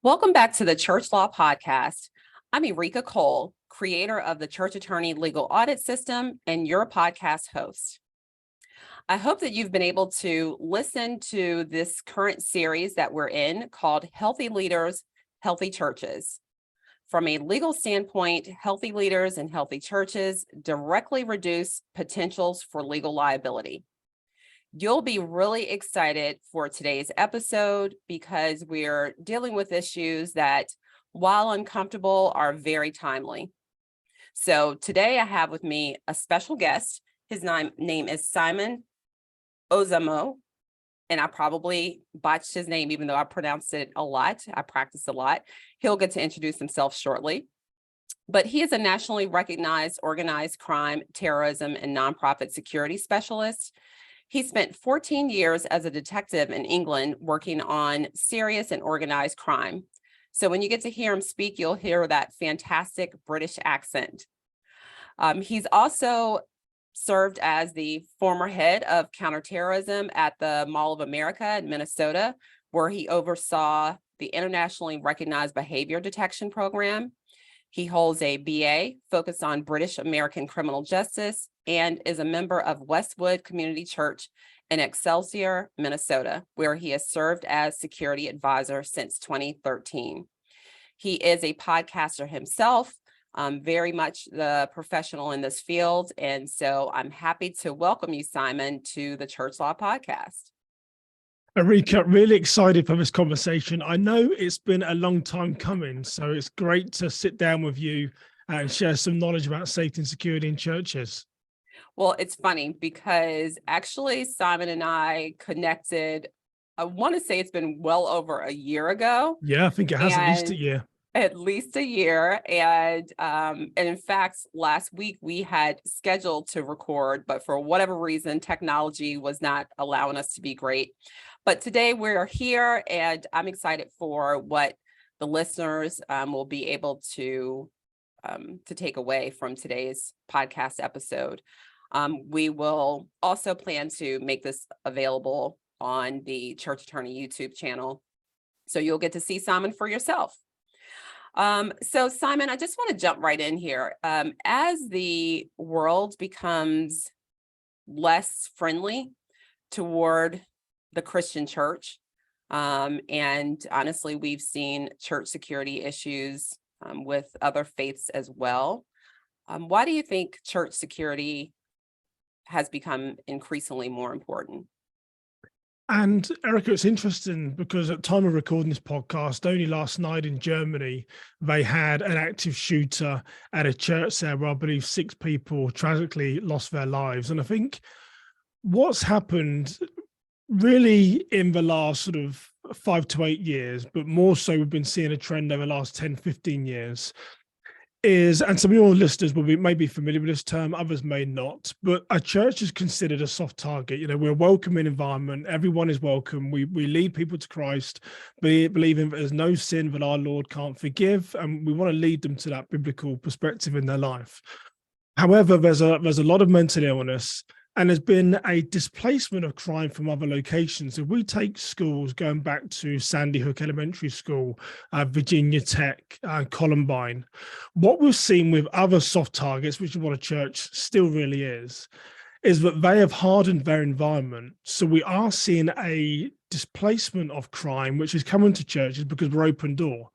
Welcome back to the Church Law Podcast. I'm Erika Cole, creator of the Church Attorney Legal Audit System and your podcast host. I hope that you've been able to listen to this current series that we're in called Healthy Leaders, Healthy Churches. From a legal standpoint, healthy leaders and healthy churches directly reduce potentials for legal liability. You'll be really excited for today's episode because we're dealing with issues that, while uncomfortable, are very timely. So today I have with me a special guest. His name is Simon Osamoh, and I probably botched his name, even though I pronounced it a lot. I practiced a lot. He'll get to introduce himself shortly. But he is a nationally recognized organized crime, terrorism, and nonprofit security specialist. He spent 14 years as a detective in England working on serious and organized crime. So when you get to hear him speak, you'll hear that fantastic British accent. He's also served as the former head of counterterrorism at the Mall of America in Minnesota, where he oversaw the internationally recognized behavior detection program. He holds a BA focused on British American criminal justice and is a member of Westwood Community Church in Excelsior, Minnesota, where he has served as security advisor since 2013. He is a podcaster himself, very much the professional in this field. And so I'm happy to welcome you, Simon, to the Church Law Podcast. Erika, really excited for this conversation. I know it's been a long time coming, so it's great to sit down with you and share some knowledge about safety and security in churches. Well, it's funny because actually Simon and I connected, I want to say it's been well over a year ago. Yeah, I think it has at least a year. At least a year. And in fact, last week we had scheduled to record, but for whatever reason, technology was not allowing us to be great. But today we're here and I'm excited for what the listeners will be able to take away from today's podcast episode. We will also plan to make this available on the Church Attorney YouTube channel, so you'll get to see Simon for yourself. So Simon, I just want to jump right in here. As the world becomes less friendly toward the Christian church, and honestly, we've seen church security issues with other faiths as well. Why do you think church security has become increasingly more important? And Erika, it's interesting because at the time of recording this podcast, only last night in Germany, they had an active shooter at a church there where I believe 6 people tragically lost their lives. And I think what's happened really in the last sort of 5 to 8 years, but more so we've been seeing a trend over the last 10, 15 years, is, and some of your listeners may be familiar with this term, others may not, but a church is considered a soft target. You know, we're a welcoming environment. Everyone is welcome. We lead people to Christ, believing that there's no sin that our Lord can't forgive, and we want to lead them to that biblical perspective in their life. However, there's a lot of mental illness, and there's been a displacement of crime from other locations. If we take schools going back to Sandy Hook Elementary School, Virginia Tech, Columbine, what we've seen with other soft targets, which is what a church still really is that they have hardened their environment. So we are seeing a displacement of crime, which is coming to churches because we're open door.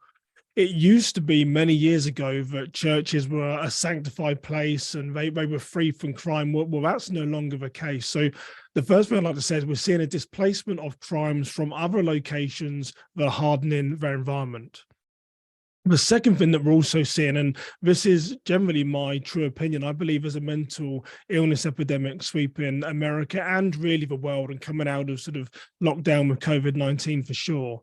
It used to be many years ago that churches were a sanctified place and they were free from crime. Well, that's no longer the case. So the first thing I'd like to say is we're seeing a displacement of crimes from other locations that are hardening their environment. The second thing that we're also seeing, and this is generally my true opinion, I believe there's a mental illness epidemic sweeping America and really the world and coming out of sort of lockdown with COVID-19 for sure,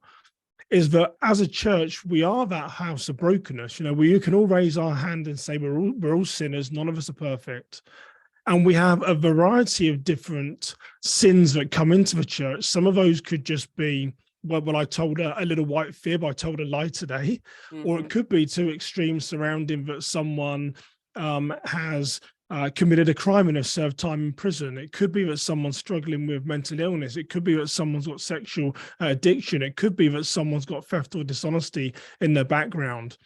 is that as a church, we are that house of brokenness. You know, we can all raise our hand and say we're all sinners, none of us are perfect. And we have a variety of different sins that come into the church. Some of those could just be, well, I told a little white fib, I told a lie today, or it could be two extremes surrounding that someone has committed a crime and have served time in prison. It could be that someone's struggling with mental illness. It could be that someone's got sexual addiction. It could be that someone's got theft or dishonesty in their background.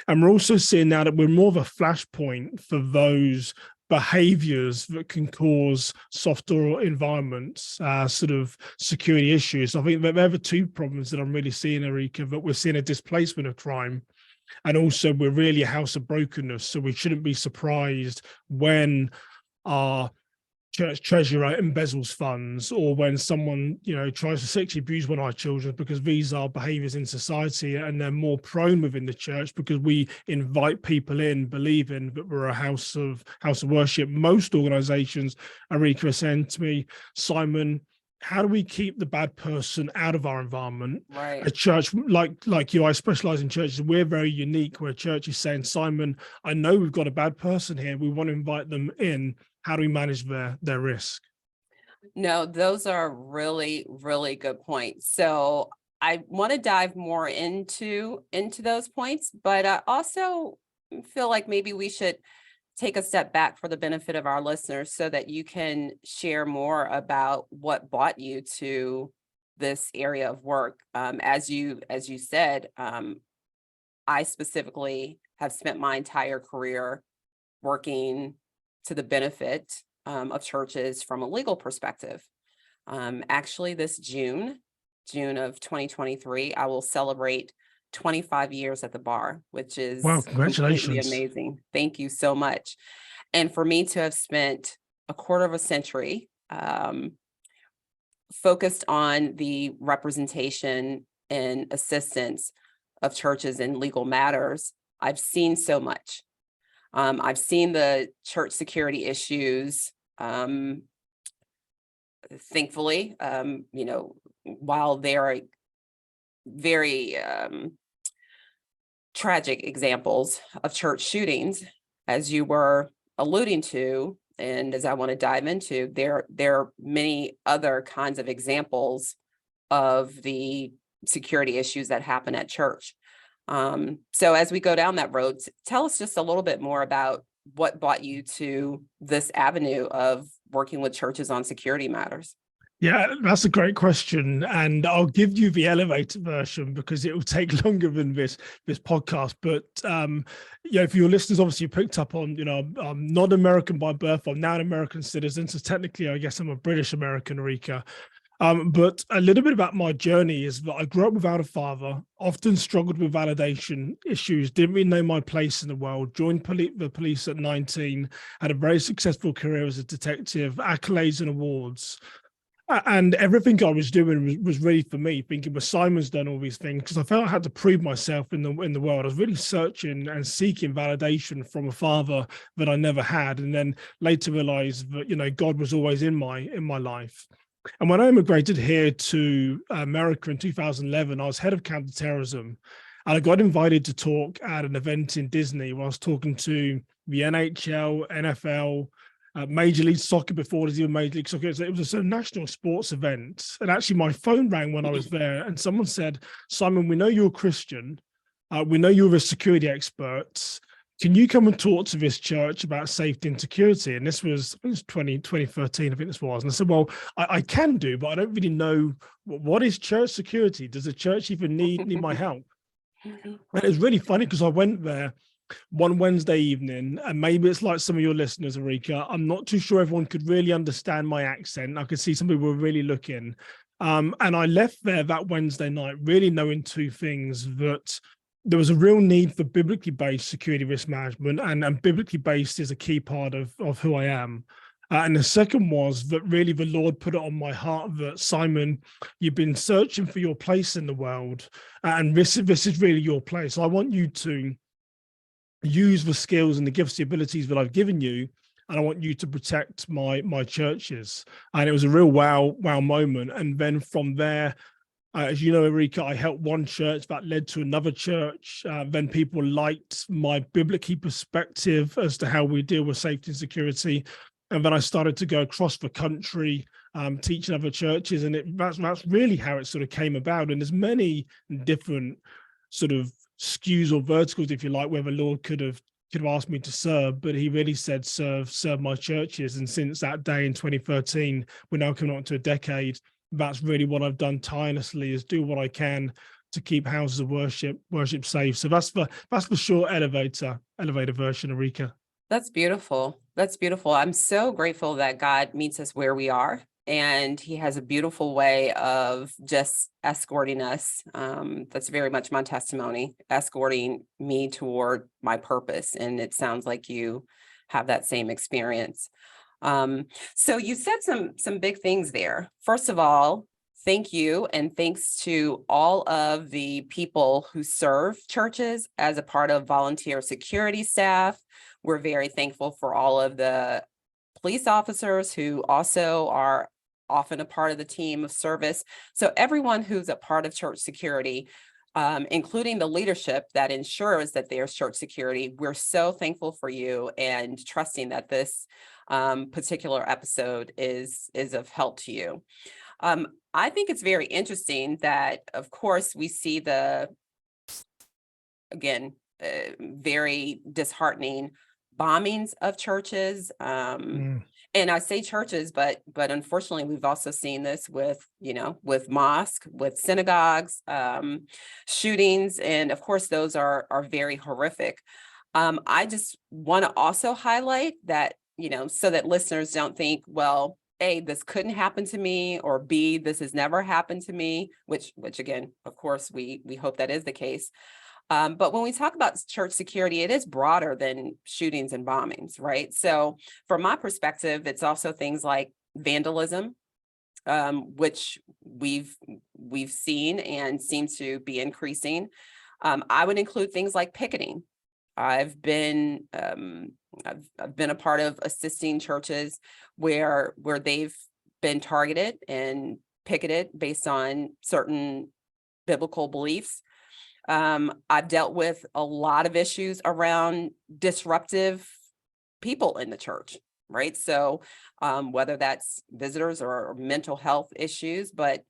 And we're also seeing now that we're more of a flashpoint for those behaviors that can cause softer environments, sort of security issues. I think that they're the two problems that I'm really seeing, Erika, that we're seeing a displacement of crime. And also we're really a house of brokenness. So we shouldn't be surprised when our church treasurer embezzles funds, or when someone, tries to sexually abuse one of our children, because these are behaviors in society and they're more prone within the church because we invite people in believing that we're a house of worship. Most organizations, Erika, are saying to me, Simon, how do we keep the bad person out of our environment? Right. A church like you, I specialize in churches. We're very unique, where a church is saying, Simon, I know we've got a bad person here. We want to invite them in. How do we manage their risk? No, those are really, really good points. So I want to dive more into those points, but I also feel like maybe we should take a step back for the benefit of our listeners so that you can share more about what brought you to this area of work. As you said, I specifically have spent my entire career working to the benefit of churches from a legal perspective. Actually, this June of 2023, I will celebrate 25 years at the bar, which is Wow, completely congratulations. amazing. Thank you so much. And for me to have spent a quarter of a century focused on the representation and assistance of churches in legal matters, I've seen so much. I've seen the church security issues, thankfully, while they're very tragic examples of church shootings, as you were alluding to, and as I want to dive into, there are many other kinds of examples of the security issues that happen at church. So as we go down that road, tell us just a little bit more about what brought you to this avenue of working with churches on security matters. Yeah, that's a great question, and I'll give you the elevator version because it will take longer than this podcast. But for your listeners, obviously you picked up on, I'm not American by birth. I'm now an American citizen, so technically, I guess I'm a British American, Erika. But a little bit about my journey is that I grew up without a father, often struggled with validation issues, didn't really know my place in the world, joined the police at 19, had a very successful career as a detective, accolades and awards. And everything I was doing was really for me, thinking, well, Simon's done all these things, because I felt I had to prove myself in the world. I was really searching and seeking validation from a father that I never had, and then later realized that God was always in my life. And when I immigrated here to America in 2011, I was head of counterterrorism, and I got invited to talk at an event in Disney where I was talking to the NHL, NFL, Major League Soccer before there's even Major League Soccer. It was a national sports event. And actually my phone rang when I was there, and someone said, Simon, we know you're a Christian. We know you're a security expert. Can you come and talk to this church about safety and security? And this was, 2013, I think this was. And I said, well, I can do, but I don't really know what is church security. Does the church even need my help? And it was really funny because I went there one Wednesday evening, and maybe it's like some of your listeners, Erika, I'm not too sure everyone could really understand my accent. I could see some people were really looking. And I left there that Wednesday night really knowing two things: that there was a real need for biblically based security risk management, and biblically based is a key part of who I am. And the second was that really the Lord put it on my heart that, Simon, you've been searching for your place in the world, and this is really your place. I want you to use the skills and the gifts, the abilities that I've given you, and I want you to protect my churches. And it was a real wow moment. And then from there, as you know, Erika, I helped one church, that led to another church. Then people liked my biblical perspective as to how we deal with safety and security. And then I started to go across the country, teaching other churches. And that's really how it sort of came about. And there's many different sort of skews or verticals, if you like, where the Lord could have could have asked me to serve, but he really said, serve my churches. And since that day in 2013, we're now coming on to a decade. That's really what I've done tirelessly, is do what I can to keep houses of worship safe. So that's the short elevator version, Erika. That's beautiful. That's beautiful. I'm so grateful that God meets us where we are, and he has a beautiful way of just escorting us. That's very much my testimony, escorting me toward my purpose. And it sounds like you have that same experience. So you said some big things there. First of all, thank you, and thanks to all of the people who serve churches as a part of volunteer security staff. We're very thankful for all of the police officers who also are often a part of the team of service. So everyone who's a part of church security, including the leadership that ensures that there's church security, we're so thankful for you and trusting that this particular episode is of help to you. I think it's very interesting that, of course, we see very disheartening bombings of churches. And I say churches, but unfortunately, we've also seen this with mosques, with synagogues, shootings, and of course, those are very horrific. I just want to also highlight that, so that listeners don't think, well, A, this couldn't happen to me, or B, this has never happened to me, which again, of course, we hope that is the case. But when we talk about church security, it is broader than shootings and bombings, right? So from my perspective, it's also things like vandalism, which we've seen and seem to be increasing. I would include things like picketing. I've been a part of assisting churches where they've been targeted and picketed based on certain biblical beliefs. I've dealt with a lot of issues around disruptive people in the church, right? So whether that's visitors or mental health issues, but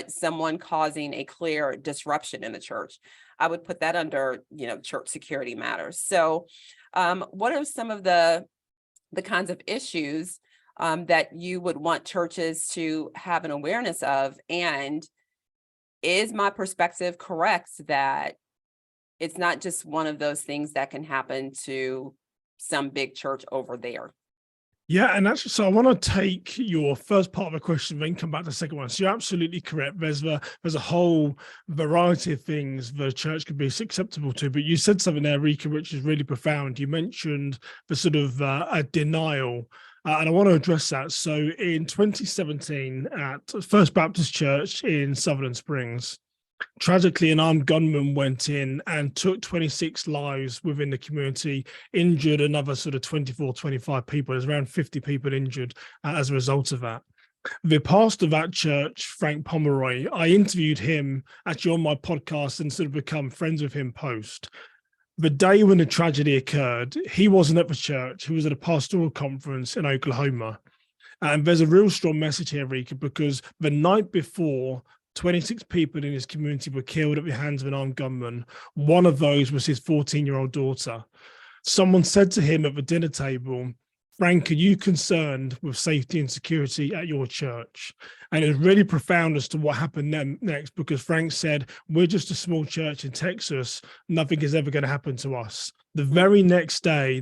someone causing a clear disruption in the church, I would put that under, church security matters. So what are some of the kinds of issues that you would want churches to have an awareness of? And is my perspective correct that it's not just one of those things that can happen to some big church over there? Yeah, and actually, so I want to take your first part of the question, then come back to the second one. So you're absolutely correct. There's a whole variety of things the church could be acceptable to, but you said something there, Rika, which is really profound. You mentioned the sort of a denial, and I want to address that. So in 2017, at First Baptist Church in Sutherland Springs, tragically, an armed gunman went in and took 26 lives within the community, injured another sort of 24, 25 people. There's around 50 people injured as a result of that. The pastor of that church, Frank Pomeroy, I interviewed him actually on my podcast and sort of become friends with him post. The day when the tragedy occurred, he wasn't at the church. He was at a pastoral conference in Oklahoma. And there's a real strong message here, Rika, because the night before, 26 people in his community were killed at the hands of an armed gunman. One of those was his 14-year-old daughter. Someone said to him at the dinner table, "Frank, are you concerned with safety and security at your church?" And it was really profound as to what happened next, because Frank said, "We're just a small church in Texas. Nothing is ever going to happen to us." The very next day,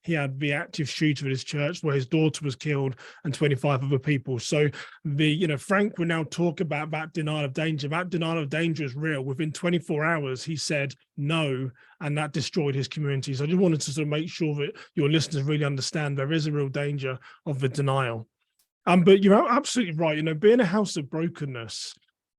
he had the active shooter at his church where his daughter was killed and 25 other people. So Frank will now talk about that denial of danger. That denial of danger is real. Within 24 hours, he said no, and that destroyed his community. So I just wanted to sort of make sure that your listeners really understand there is a real danger of the denial. But you're absolutely right. Being a house of brokenness,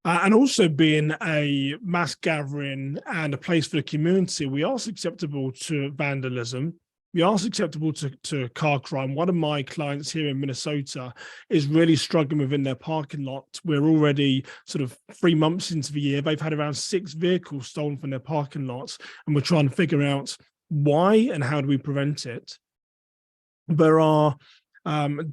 and also being a mass gathering and a place for the community, we are susceptible to vandalism. We are susceptible to car crime. One of my clients here in Minnesota is really struggling within their parking lot. We're already sort of 3 months into the year. They've had around 6 vehicles stolen from their parking lots, and we're trying to figure out why and how do we prevent it. There are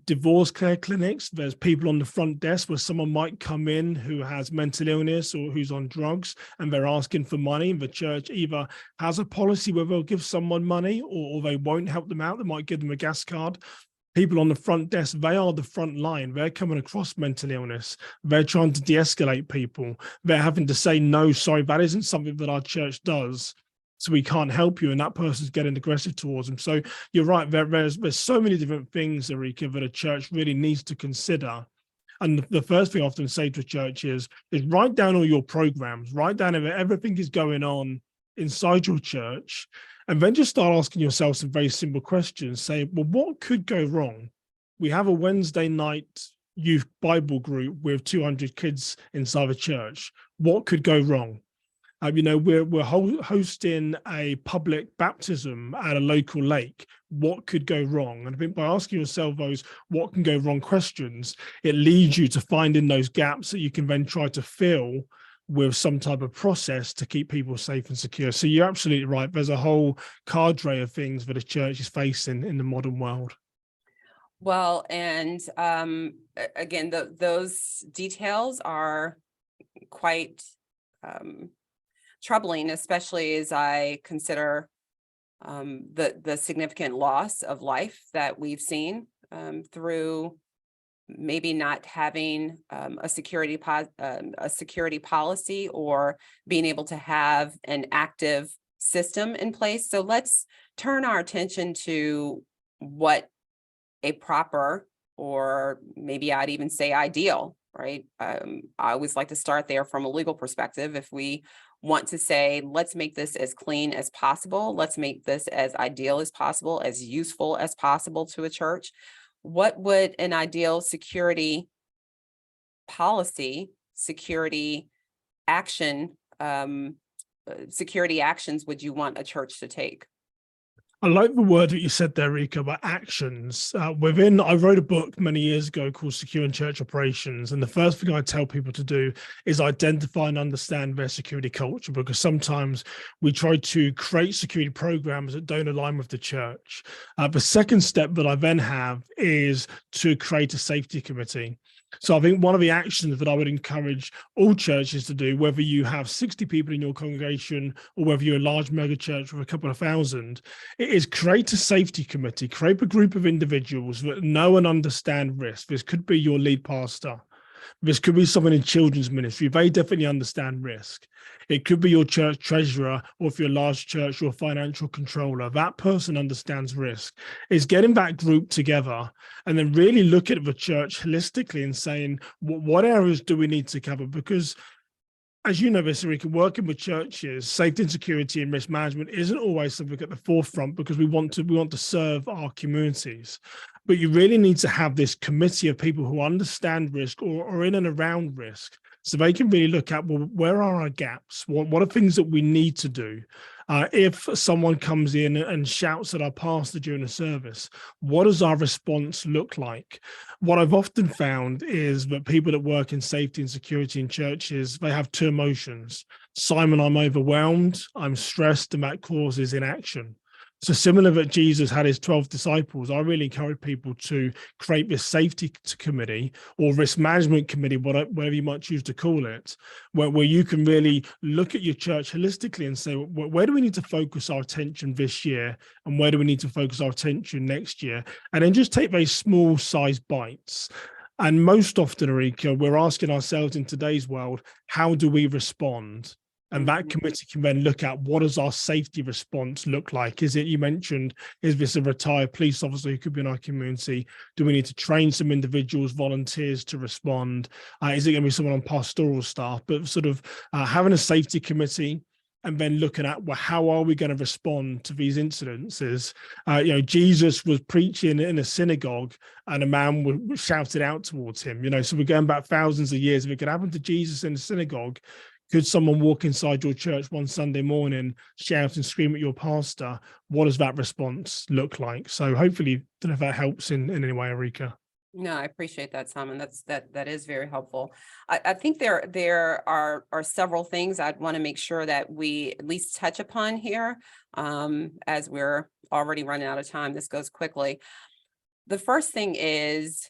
divorce care clinics. There's people on the front desk where someone might come in who has mental illness or who's on drugs, and they're asking for money. And the church either has a policy where they'll give someone money, or they won't help them out. They might give them a gas card. People on the front desk, they are the front line. They're coming across mental illness. They're trying to de-escalate people. They're having to say, no, sorry, that isn't something that our church does, so we can't help you. And that person's getting aggressive towards them. So you're right, there's so many different things, Erika, that a church really needs to consider. And the first thing I often say to a church is write down all your programs, write down if everything is going on inside your church, and then just start asking yourself some very simple questions. Say, well, what could go wrong? We have a Wednesday night youth Bible group with 200 kids inside the church. What could go wrong? We're hosting a public baptism at a local lake. What could go wrong? And I think by asking yourself those what can go wrong questions, it leads you to finding those gaps that you can then try to fill with some type of process to keep people safe and secure. So you're absolutely right. There's a whole cadre of things that a church is facing in the modern world. Well, and again, those details are quite troubling, especially as I consider the significant loss of life that we've seen through maybe not having a security policy or being able to have an active system in place. So let's turn our attention to what a proper, or maybe I'd even say ideal, right? I always like to start there from a legal perspective. If we want to say, let's make this as clean as possible, let's make this as ideal as possible, as useful as possible to a church, what would an ideal security policy, security action, security actions would you want a church to take? I like the word that you said there, Rika, about actions. I wrote a book many years ago called Securing Church Operations. And the first thing I tell people to do is identify and understand their security culture, because sometimes we try to create security programs that don't align with the church. The second step that I then have is to create a safety committee. So I think one of the actions that I would encourage all churches to do, whether you have 60 people in your congregation or whether you're a large mega church with a couple of thousand, is create a safety committee, create a group of individuals that know and understand risk. This could be your lead pastor. This could be someone in children's ministry. They definitely understand risk. It could be your church treasurer, or if you're a large church, your financial controller. That person understands risk. It's getting that group together and then really look at the church holistically and saying, what areas do we need to cover? Because as you know, Erika, working with churches, safety and security and risk management isn't always something at the forefront, because we want to serve our communities. But you really need to have this committee of people who understand risk or in and around risk, so they can really look at, well, where are our gaps? What are things that we need to do? If someone comes in and shouts at our pastor during a service, what does our response look like? What I've often found is that people that work in safety and security in churches, they have two emotions. Simon, I'm overwhelmed, I'm stressed, and that causes inaction. So similar that Jesus had his 12 disciples, I really encourage people to create this safety committee or risk management committee, whatever you might choose to call it, where you can really look at your church holistically and say, where do we need to focus our attention this year, and where do we need to focus our attention next year? And then just take very small size bites. And most often, Erika, we're asking ourselves in today's world, how do we respond? And that committee can then look at, what does our safety response look like? Is it, you mentioned, is this a retired police officer who could be in our community? Do we need to train some individuals, volunteers to respond? Is it going to be someone on pastoral staff? But sort of having a safety committee and then looking at, well, how are we going to respond to these incidences? Jesus was preaching in a synagogue and a man shouted out towards him, so we're going back thousands of years. If it could happen to Jesus in a synagogue, could someone walk inside your church one Sunday morning, shout and scream at your pastor? What does that response look like? So hopefully, I don't know if that helps in any way, Erika. No, I appreciate that, Simon. That is very helpful. I think there are several things I'd want to make sure that we at least touch upon here, as we're already running out of time. This goes quickly. The first thing is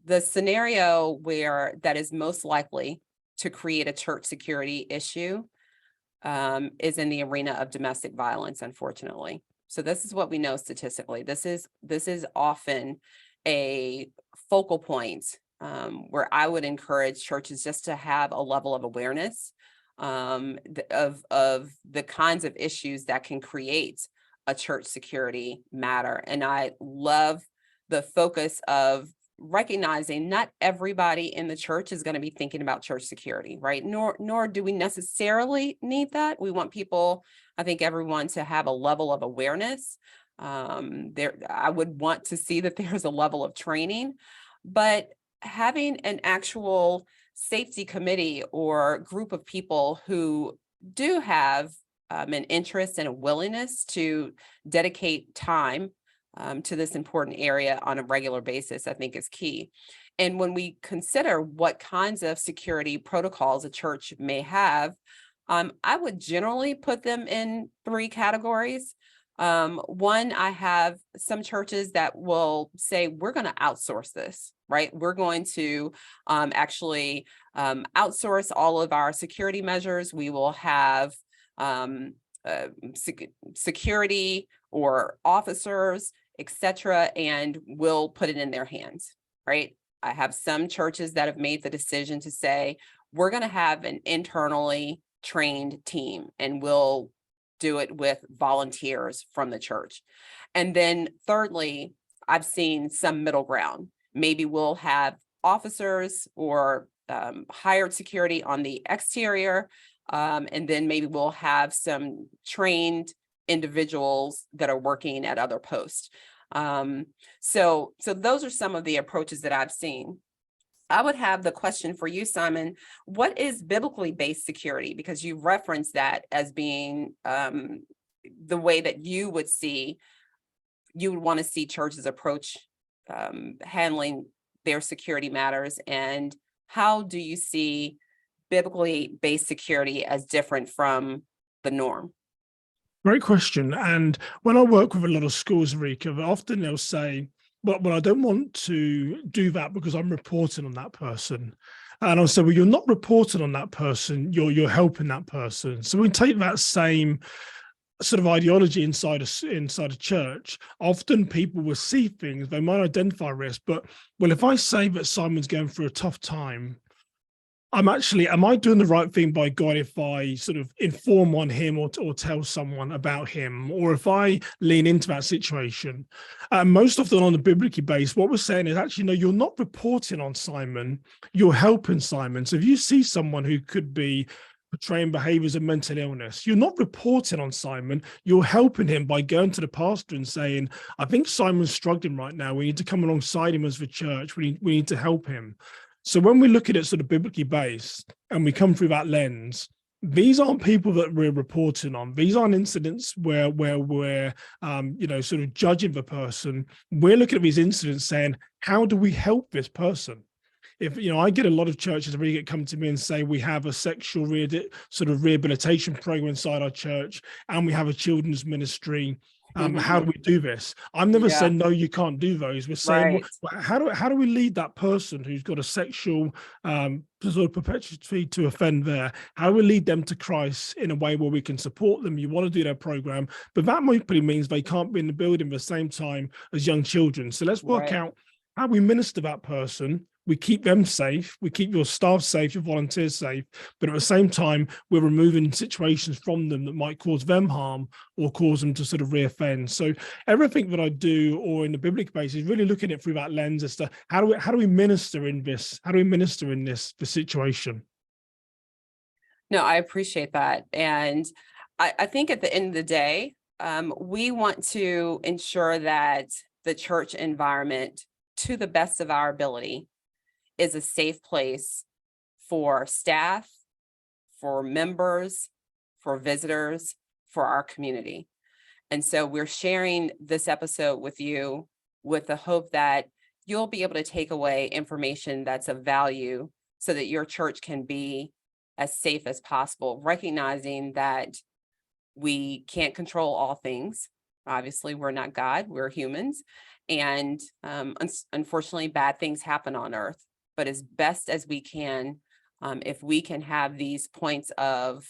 the scenario where that is most likely to create a church security issue is in the arena of domestic violence, unfortunately. So this is what we know statistically. This is often a focal point where I would encourage churches just to have a level of awareness of the kinds of issues that can create a church security matter. And I love the focus of recognizing not everybody in the church is going to be thinking about church security, right? Nor do we necessarily need that. We want people, I think everyone, to have a level of awareness. I would want to see that there's a level of training, but having an actual safety committee or group of people who do have an interest and a willingness to dedicate time to this important area on a regular basis, I think is key. And when we consider what kinds of security protocols a church may have, I would generally put them in 3 categories. One, I have some churches that will say, we're going to outsource this, right? We're going to actually outsource all of our security measures. We will have security or officers, etc., and we'll put it in their hands, right? I have some churches that have made the decision to say, we're going to have an internally trained team and we'll do it with volunteers from the church. And then thirdly, I've seen some middle ground. Maybe we'll have officers or hired security on the exterior, and then maybe we'll have some trained individuals that are working at other posts. So those are some of the approaches that I've seen. I would have the question for you, Simon. What is biblically based security? Because you referenced that as being the way that you would want to see churches approach handling their security matters. And how do you see biblically based security as different from the norm? Great question. And when I work with a lot of schools, Rika, often they'll say, well, I don't want to do that because I'm reporting on that person. And I'll say, well, you're not reporting on that person, you're helping that person. So we take that same sort of ideology inside a church. Often people will see things, they might identify risk, but well, if I say that Simon's going through a tough time, am I doing the right thing by God if I sort of inform on him or tell someone about him, or if I lean into that situation? Most often on the biblically based, what we're saying is actually, no, you're not reporting on Simon, you're helping Simon. So if you see someone who could be portraying behaviors of mental illness, you're not reporting on Simon, you're helping him by going to the pastor and saying, I think Simon's struggling right now. We need to come alongside him as the church. We need to help him. So when we look at it sort of biblically based and we come through that lens, these aren't people that we're reporting on. These aren't incidents where we're, sort of judging the person. We're looking at these incidents saying, how do we help this person? If, I get a lot of churches that really come to me and say, we have a sexual rehabilitation program inside our church, and we have a children's ministry. How do we do this? I'm never saying, no, you can't do those. We're saying, Right. well, how do we lead that person who's got a sexual sort of propensity to offend there? How do we lead them to Christ in a way where we can support them? You want to do their program, but that probably means they can't be in the building at the same time as young children. So let's work out how we minister that person. We keep them safe, we keep your staff safe, your volunteers safe, but at the same time, we're removing situations from them that might cause them harm or cause them to sort of reoffend. So everything that I do, or in the biblical basis, is really looking at it through that lens as to how do we minister in this? How do we minister in this situation? No, I appreciate that. And I think at the end of the day, we want to ensure that the church environment, to the best of our ability, is a safe place for staff, for members, for visitors, for our community. And so we're sharing this episode with you with the hope that you'll be able to take away information that's of value so that your church can be as safe as possible, recognizing that we can't control all things. Obviously, we're not God, we're humans. And unfortunately, bad things happen on earth. But as best as we can, if we can have these points of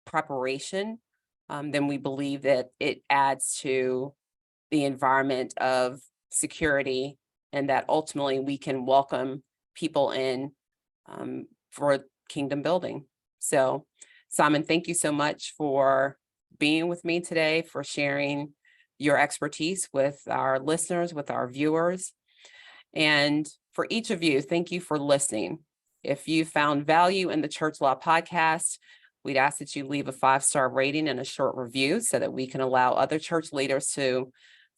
preparation, then we believe that it adds to the environment of security, and that ultimately we can welcome people in for kingdom building. So, Simon, thank you so much for being with me today, for sharing your expertise with our listeners, with our viewers. And for each of you, thank you for listening. If you found value in the Church Law Podcast, we'd ask that you leave a 5-star rating and a short review so that we can allow other church leaders to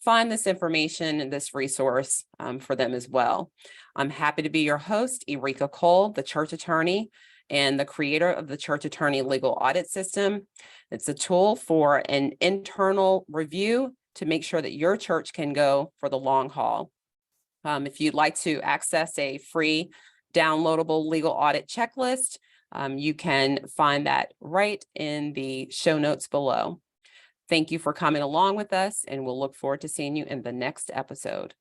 find this information and this resource for them as well. I'm happy to be your host, Eureka Cole, the church attorney and the creator of the Church Attorney Legal Audit System. It's a tool for an internal review to make sure that your church can go for the long haul. If you'd like to access a free downloadable legal audit checklist, you can find that right in the show notes below. Thank you for coming along with us, and we'll look forward to seeing you in the next episode.